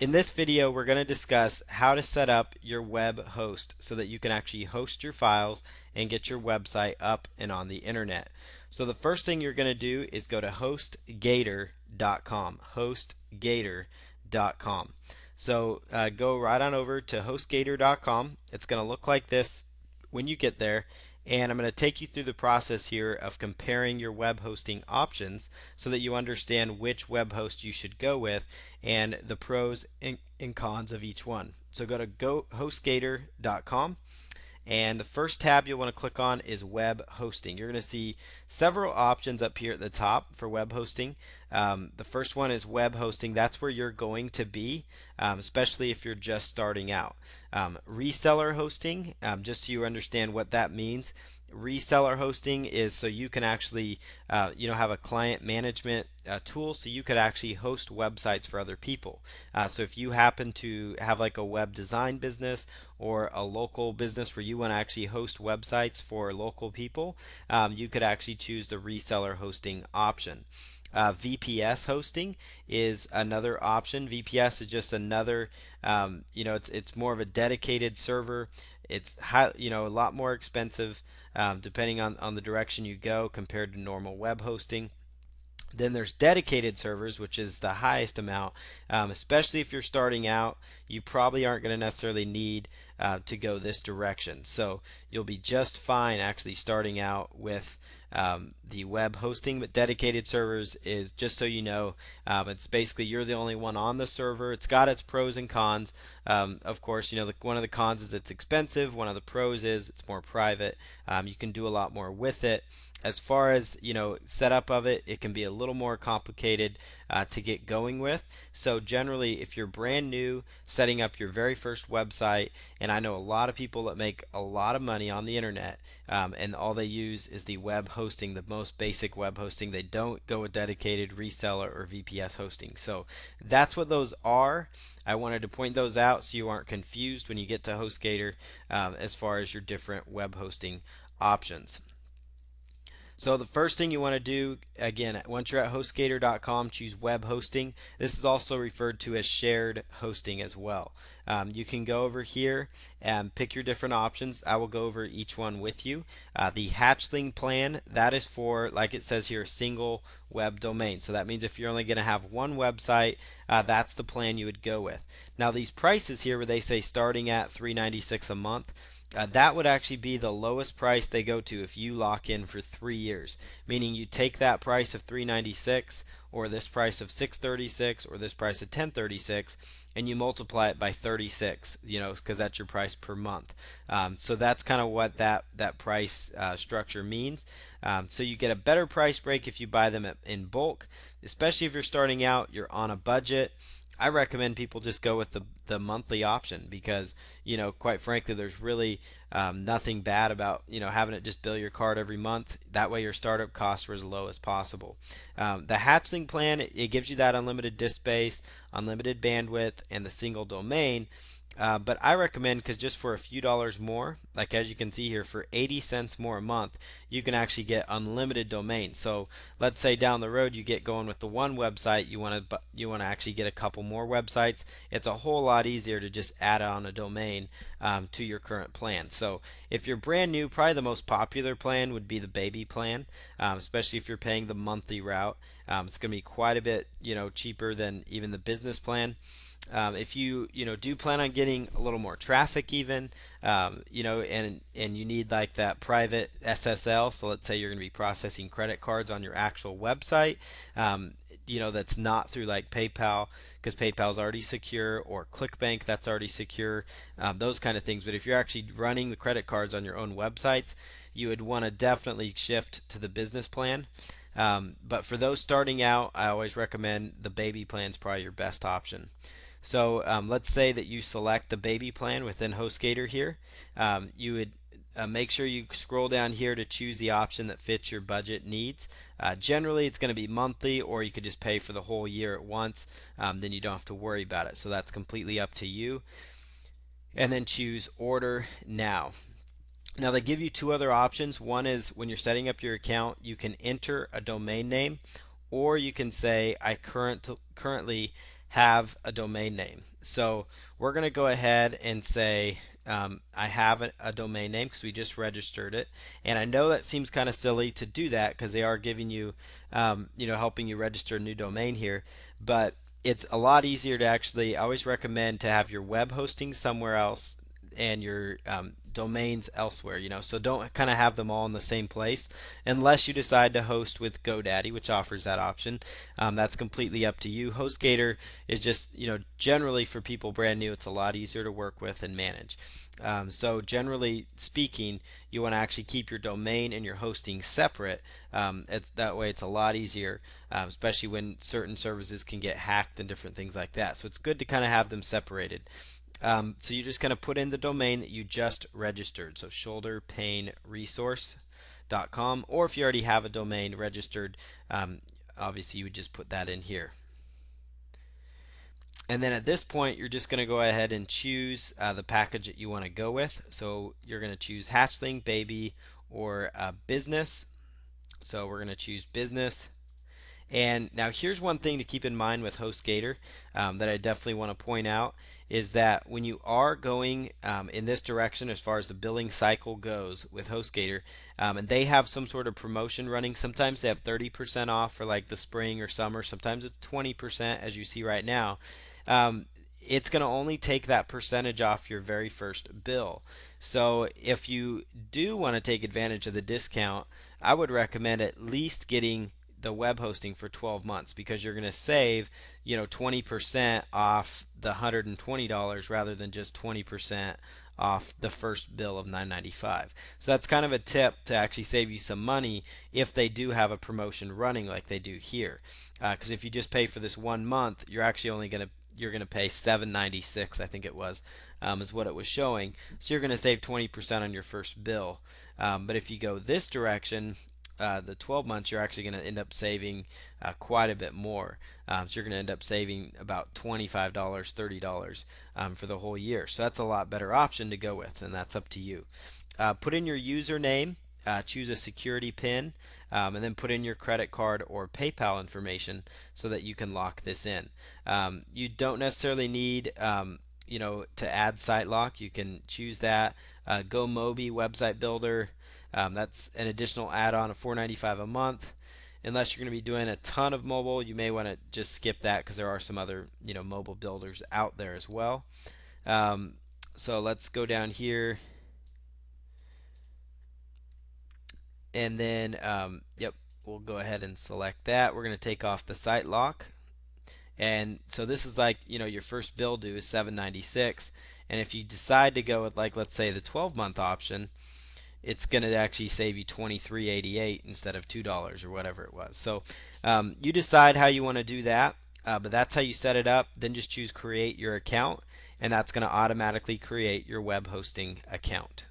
In this video, we're going to discuss how to set up your web host so that you can actually host your files and get your website up and on the internet. So the first thing you're going to do is go to hostgator.com. Hostgator.com. So go right on over to hostgator.com. It's going to look like this when you get there, and I'm going to take you through the process here of comparing your web hosting options so that you understand which web host you should go with and the pros and cons of each one. So go to hostgator.com, and the first tab you'll want to click on is web hosting. You're going to see several options up here at the top for web hosting. The first one is web hosting. That's where you're going to be, especially if you're just starting out. Reseller hosting, just so you understand what that means. Reseller hosting is so you can actually have a client management tool, so you could actually host websites for other people. So if you happen to have like a web design business or a local business where you want to actually host websites for local people, you could actually choose the reseller hosting option. VPS hosting is another option. VPS is just another, it's more of a dedicated server. It's a lot more expensive depending on the direction you go compared to normal web hosting. Then there's dedicated servers, which is the highest amount. Especially if you're starting out, you probably aren't going to necessarily need to go this direction. So you'll be just fine actually starting out with the web hosting. But dedicated servers is, just so you know, it's basically you're the only one on the server. It's got its pros and cons. Of course, one of the cons is it's expensive. One of the pros is it's more private. You can do a lot more with it. As far as setup of it, it can be a little more complicated to get going with. So generally, if you're brand new, setting up your very first website, and I know a lot of people that make a lot of money on the internet, and all they use is the web hosting, the most basic web hosting. They don't go with dedicated, reseller, or VPS hosting. So that's what those are. I wanted to point those out so you aren't confused when you get to HostGator as far as your different web hosting options. So the first thing you want to do, again, once you're at HostGator.com, choose web hosting. This is also referred to as shared hosting as well. You can go over here and pick your different options. I will go over each one with you. The Hatchling plan, that is for, like it says here, a single web domain. So that means if you're only going to have one website, that's the plan you would go with. Now these prices here where they say starting at $396 a month, that would actually be the lowest price they go to if you lock in for 3 years. Meaning you take that price of $396 or this price of $636 or this price of $1036 and you multiply it by 36, because that's your price per month. So that's kind of what that price structure means. So you get a better price break if you buy them in bulk, especially if you're starting out, you're on a budget. I recommend people just go with the monthly option because, quite frankly, there's really nothing bad about, having it just bill your card every month. That way your startup costs are as low as possible. The Hatchling plan, it gives you that unlimited disk space, unlimited bandwidth, and the single domain. But I recommend, because just for a few dollars more, like as you can see here, for 80 cents more a month, you can actually get unlimited domains. So let's say down the road you get going with the one website, you want to actually get a couple more websites. It's a whole lot easier to just add on a domain to your current plan. So if you're brand new, probably the most popular plan would be the baby plan, especially if you're paying the monthly route. It's going to be quite a bit cheaper than even the business plan. If you do plan on getting a little more traffic even, and you need like that private SSL, so let's say you're going to be processing credit cards on your actual website, that's not through like PayPal, because PayPal is already secure, or ClickBank, that's already secure, those kind of things. But if you're actually running the credit cards on your own websites, you would want to definitely shift to the business plan. But for those starting out, I always recommend the baby plan is probably your best option. So let's say that you select the baby plan within HostGator here. You would make sure you scroll down here to choose the option that fits your budget needs. Generally, it's going to be monthly, or you could just pay for the whole year at once. Then you don't have to worry about it. So that's completely up to you. And then choose Order Now. Now they give you two other options. One is when you're setting up your account, you can enter a domain name, or you can say I currently have a domain name. So we're going to go ahead and say I have a domain name because we just registered it. And I know that seems kind of silly to do that because they are giving you, helping you register a new domain here. But it's a lot easier to actually, I always recommend to have your web hosting somewhere else and your domains elsewhere, so don't kind of have them all in the same place unless you decide to host with GoDaddy, which offers that option. That's completely up to you. HostGator is just, generally for people brand new, it's a lot easier to work with and manage. So generally speaking, you want to actually keep your domain and your hosting separate. That way it's a lot easier, especially when certain services can get hacked and different things like that. So it's good to kind of have them separated. So you're just going to put in the domain that you just registered. So shoulderpainresource.com, or if you already have a domain registered, obviously you would just put that in here. And then at this point, you're just going to go ahead and choose the package that you want to go with. So you're going to choose Hatchling, Baby, or Business. So we're going to choose Business. And now here's one thing to keep in mind with HostGator that I definitely want to point out is that when you are going in this direction as far as the billing cycle goes with HostGator, and they have some sort of promotion running, sometimes they have 30% off for like the spring or summer, sometimes it's 20% as you see right now. It's going to only take that percentage off your very first bill. So if you do want to take advantage of the discount, I would recommend at least getting the web hosting for 12 months because you're going to save 20% off the $120 rather than just 20% off the first bill of $9.95. So that's kind of a tip to actually save you some money if they do have a promotion running like they do here. Because if you just pay for this 1 month, you're actually only going to pay $7.96, I think it was, is what it was showing. So you're going to save 20% on your first bill. But if you go this direction, the 12 months, you're actually going to end up saving quite a bit more. So you're going to end up saving about $25, $30 for the whole year. So that's a lot better option to go with, and that's up to you. Put in your username, choose a security PIN, and then put in your credit card or PayPal information so that you can lock this in. You don't necessarily need to add SiteLock. You can choose that. GoMobi website builder. That's an additional add-on of $4.95 a month. Unless you're going to be doing a ton of mobile, you may want to just skip that because there are some other mobile builders out there as well. So let's go down here, and then yep, we'll go ahead and select that. We're going to take off the site lock, and so this is like your first bill due is $7.96, and if you decide to go with, like, let's say the 12-month option, it's going to actually save you $23.88 instead of $2 or whatever it was. So you decide how you want to do that, but that's how you set it up. Then just choose create your account, and that's going to automatically create your web hosting account.